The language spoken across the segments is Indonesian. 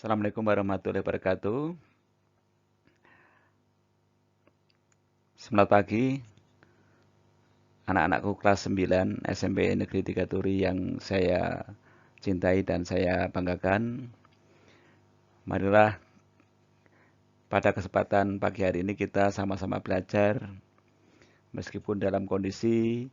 Assalamualaikum warahmatullahi wabarakatuh. Selamat pagi, anak-anakku kelas 9 SMP Negeri 3 Turi yang saya cintai dan saya banggakan. Marilah pada kesempatan pagi hari ini kita sama-sama belajar meskipun dalam kondisi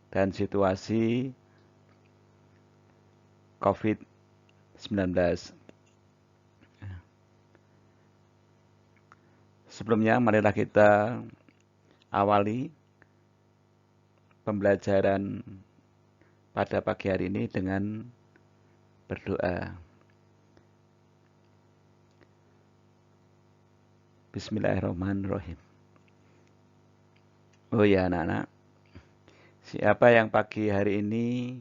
dan situasi COVID-19. Sebelumnya marilah kita awali pembelajaran pada pagi hari ini dengan berdoa. Bismillahirrahmanirrahim. Oh ya anak-anak, siapa yang pagi hari ini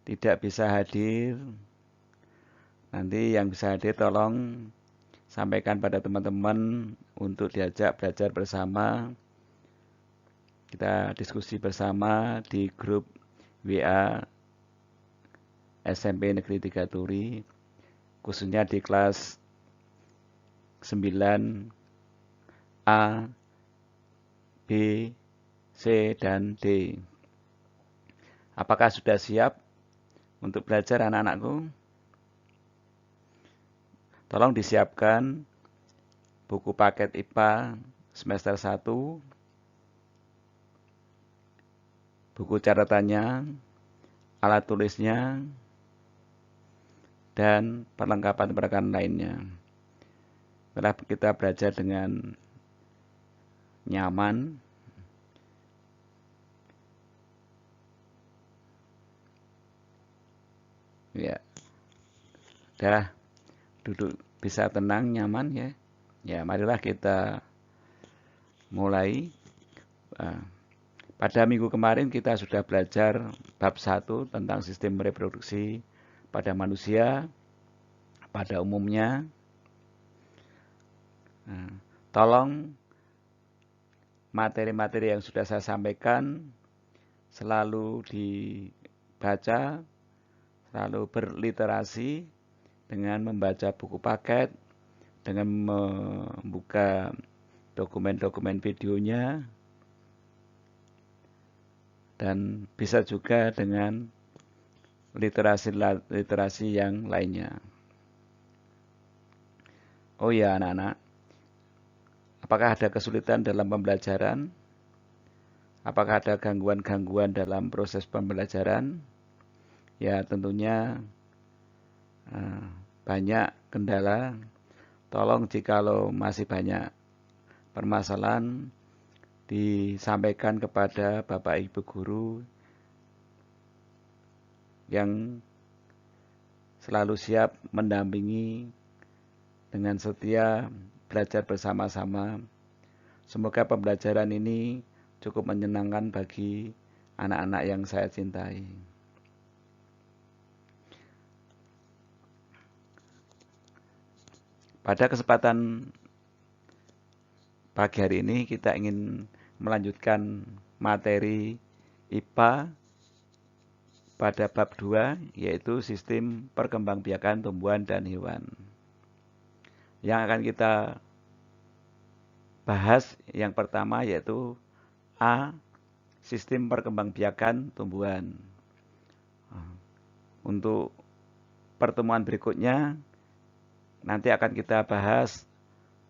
tidak bisa hadir, nanti yang bisa hadir tolong sampaikan pada teman-teman untuk diajak belajar bersama. Kita diskusi bersama di grup WA SMP Negeri 3 Turi, khususnya di kelas 9A, B, C, dan D. Apakah sudah siap untuk belajar anak-anakku? Tolong disiapkan buku paket IPA semester 1, buku catatannya, alat tulisnya, dan perlengkapan lainnya. Setelah kita belajar dengan nyaman, ya, udah duduk bisa tenang, nyaman ya. Ya, marilah kita mulai. Pada minggu kemarin kita sudah belajar bab 1 tentang sistem reproduksi pada manusia pada umumnya. Tolong materi-materi yang sudah saya sampaikan selalu dibaca, selalu berliterasi dengan membaca buku paket, dengan membuka dokumen-dokumen videonya, dan bisa juga dengan literasi yang lainnya. Oh ya anak-anak, apakah ada kesulitan dalam pembelajaran? Apakah ada gangguan-gangguan dalam proses pembelajaran? Ya tentunya banyak kendala. Tolong jikalau masih banyak permasalahan disampaikan kepada Bapak Ibu Guru yang selalu siap mendampingi dengan setia belajar bersama-sama. Semoga pembelajaran ini cukup menyenangkan bagi anak-anak yang saya cintai. Pada kesempatan pagi hari ini kita ingin melanjutkan materi IPA pada bab 2, yaitu sistem perkembangbiakan tumbuhan dan hewan. Yang akan kita bahas yang pertama yaitu A, sistem perkembangbiakan tumbuhan. Untuk pertemuan berikutnya nanti akan kita bahas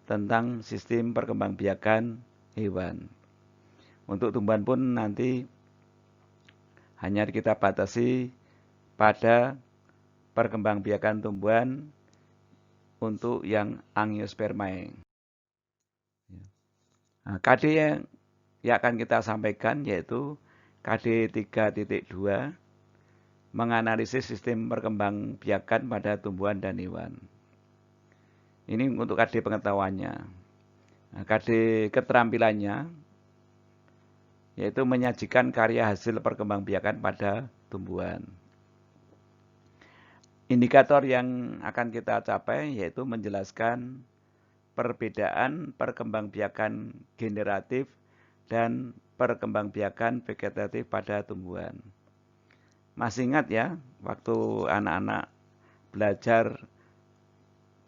tentang sistem perkembangbiakan hewan. Untuk tumbuhan pun nanti hanya kita batasi pada perkembangbiakan tumbuhan untuk yang Angiospermae. KD yang akan kita sampaikan yaitu KD 3.2, menganalisis sistem perkembangbiakan pada tumbuhan dan hewan. Ini untuk KD pengetahuannya. KD keterampilannya yaitu menyajikan karya hasil perkembangbiakan pada tumbuhan. Indikator yang akan kita capai yaitu menjelaskan perbedaan perkembangbiakan generatif dan perkembangbiakan vegetatif pada tumbuhan. Masih ingat ya, waktu anak-anak belajar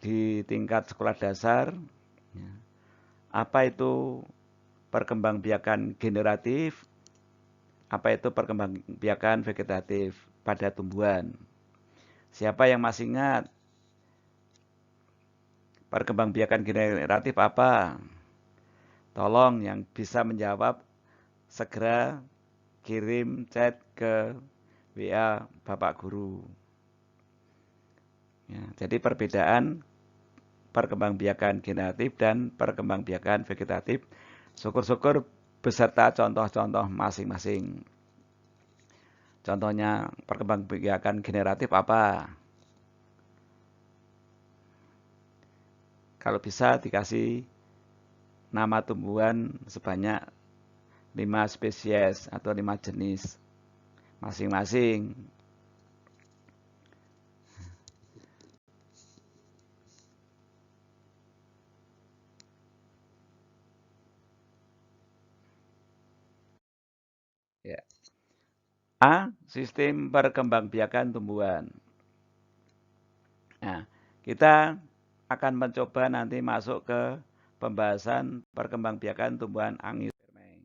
di tingkat sekolah dasar, apa itu perkembangbiakan generatif, apa itu perkembangbiakan vegetatif pada tumbuhan. Siapa yang masih ingat perkembangbiakan generatif apa? Tolong yang bisa menjawab segera kirim chat ke WA Bapak Guru. Ya, jadi perbedaan perkembangbiakan generatif dan perkembangbiakan vegetatif, syukur-syukur beserta contoh-contoh masing-masing. Contohnya perkembangbiakan generatif apa? Kalau bisa dikasih nama tumbuhan sebanyak 5 spesies atau 5 jenis masing-masing. Ya. A. Sistem perkembangbiakan tumbuhan. Nah, kita akan mencoba nanti masuk ke pembahasan perkembangbiakan tumbuhan angiospermae.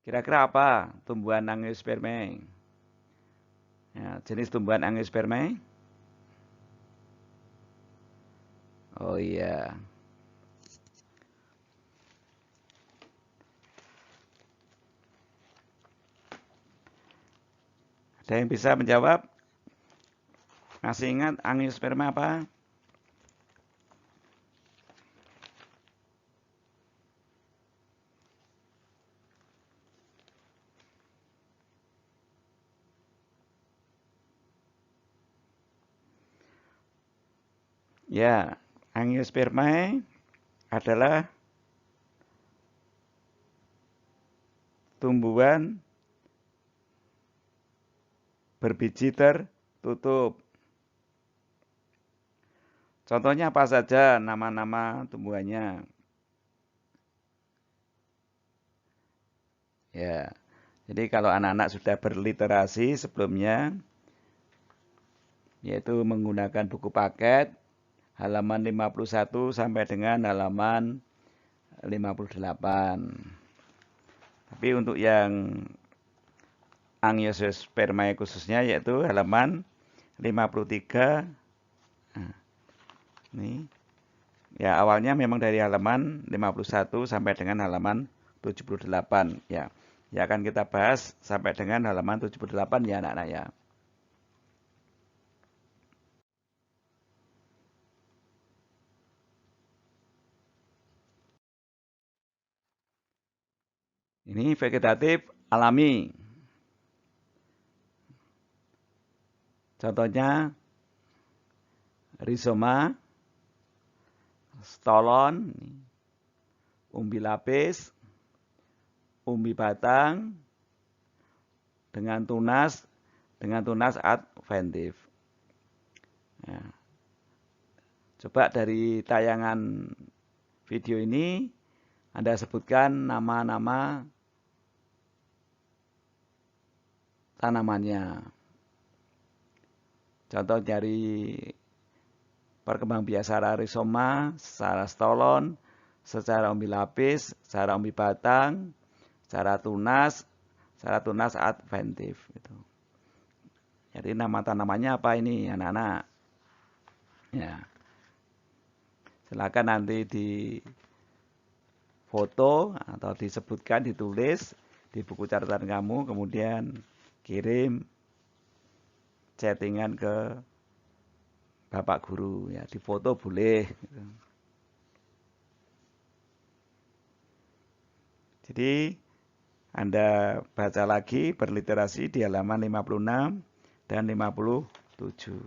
Kira-kira apa tumbuhan angiospermae? Ya, jenis tumbuhan angiospermae? Oh iya. Ada yang bisa menjawab? Masih ingat angiosperma apa? Ya, angiospermae adalah tumbuhan berbiji tertutup. Contohnya apa saja nama-nama tumbuhannya? Ya, jadi kalau anak-anak sudah berliterasi sebelumnya, yaitu menggunakan buku paket, halaman 51 sampai dengan halaman 58. Tapi untuk yang angiospermae khususnya yaitu halaman 53. Nah, ini ya awalnya memang dari halaman 51 sampai dengan halaman 78 ya. Ya akan kita bahas sampai dengan halaman 78 ya anak-anak ya. Ini vegetatif alami. Contohnya rizoma, stolon, umbi lapis, umbi batang, dengan tunas adventif. Ya. Coba dari tayangan video ini Anda sebutkan nama-nama tanamannya. Contoh dari perkembangbiakan rizoma, secara stolon, secara umbi lapis, secara umbi batang, secara tunas adventif. Gitu. Jadi nama tanamannya apa ini anak-anak? Ya, silakan nanti di foto atau disebutkan, ditulis di buku catatan kamu, kemudian kirim chattingan ke Bapak Guru ya, di foto boleh. Jadi Anda baca lagi berliterasi di halaman 56 dan 57.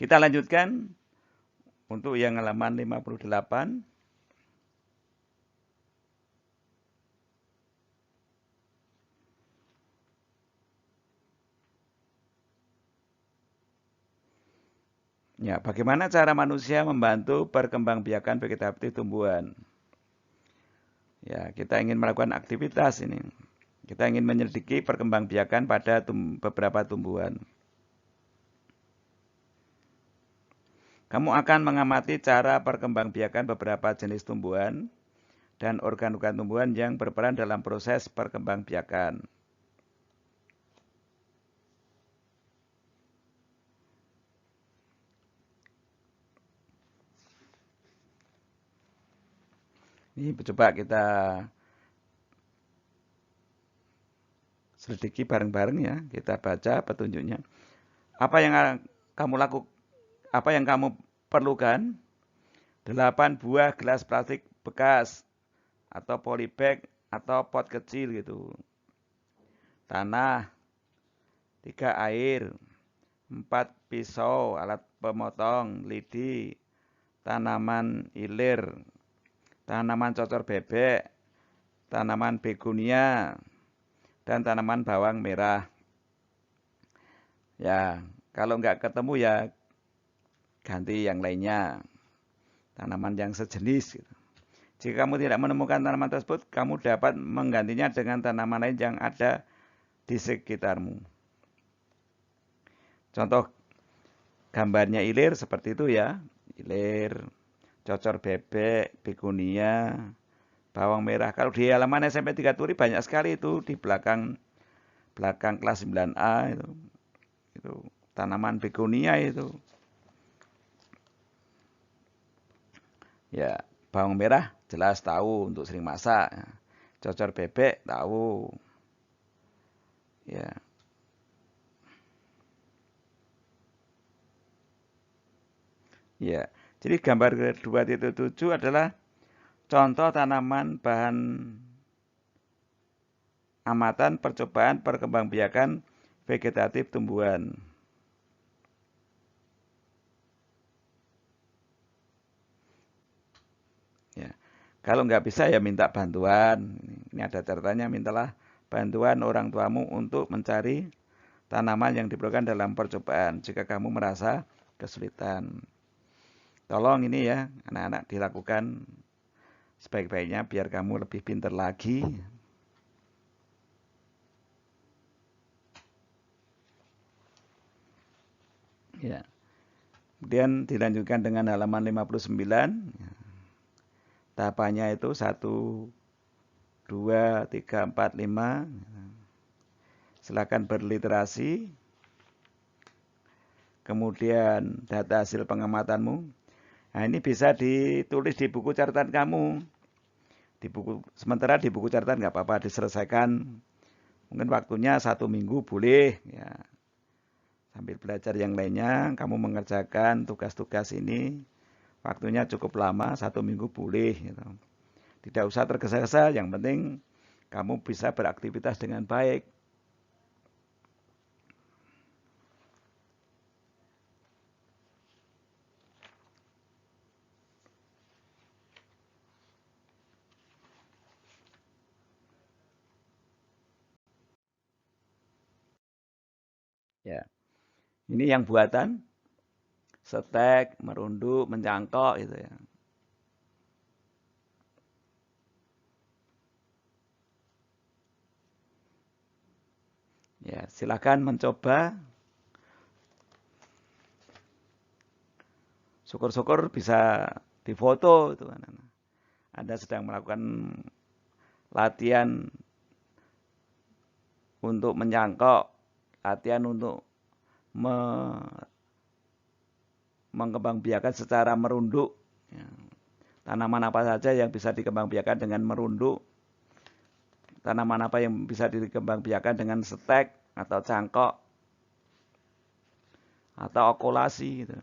Kita lanjutkan untuk yang halaman 58. Ya, bagaimana cara manusia membantu perkembangbiakan vegetatif tumbuhan? Ya, kita ingin melakukan aktivitas ini. Kita ingin menyelidiki perkembangbiakan pada beberapa tumbuhan. Kamu akan mengamati cara perkembangbiakan beberapa jenis tumbuhan dan organ-organ tumbuhan yang berperan dalam proses perkembangbiakan. Ini coba kita selidiki bareng-bareng ya, kita baca petunjuknya. Apa yang kamu perlukan? 8 buah gelas plastik bekas atau polybag atau pot kecil gitu. Tanah, 3 air, 4 pisau, alat pemotong, lidi, tanaman ilir, tanaman cocor bebek, tanaman begonia, dan tanaman bawang merah. Ya, kalau nggak ketemu ya ganti yang lainnya, tanaman yang sejenis gitu. Jika kamu tidak menemukan tanaman tersebut, kamu dapat menggantinya dengan tanaman lain yang ada di sekitarmu. Contoh gambarnya ilir seperti itu ya. Ilir, cocor bebek, begonia, bawang merah. Kalau di halaman SMP 3 Turi banyak sekali itu di belakang kelas 9A itu. Itu tanaman begonia itu. Ya, bawang merah jelas tahu untuk sering masak. Cocor bebek tahu. Ya. Ya. Jadi gambar kedua titik 7 adalah contoh tanaman bahan amatan percobaan perkembangbiakan vegetatif tumbuhan. Ya. Kalau nggak bisa ya minta bantuan. Ini ada catatannya, mintalah bantuan orang tuamu untuk mencari tanaman yang diperlukan dalam percobaan jika kamu merasa kesulitan. Tolong ini ya anak-anak dilakukan sebaik-baiknya biar kamu lebih pintar lagi. Ya. Kemudian dilanjutkan dengan halaman 59. Tahapannya itu 1, 2, 3, 4, 5. Silakan berliterasi. Kemudian data hasil pengamatanmu. Nah, ini bisa ditulis di buku catatan kamu. Sementara di buku catatan nggak apa-apa diselesaikan. Mungkin waktunya 1 minggu boleh. Ya. Sambil belajar yang lainnya, kamu mengerjakan tugas-tugas ini. Waktunya cukup lama, 1 minggu boleh. Gitu. Tidak usah tergesa-gesa, yang penting kamu bisa beraktivitas dengan baik. Ya, ini yang buatan, setek, merunduk, mencangkok gitu ya. Ya, silakan mencoba. Syukur-syukur bisa difoto itu kan. Anda sedang melakukan latihan untuk menyangkok, latihan untuk mengembangbiakan secara merunduk. Ya. Tanaman apa saja yang bisa dikembangbiakan dengan merunduk, tanaman apa yang bisa dikembangbiakan dengan setek atau cangkok atau okulasi gitu.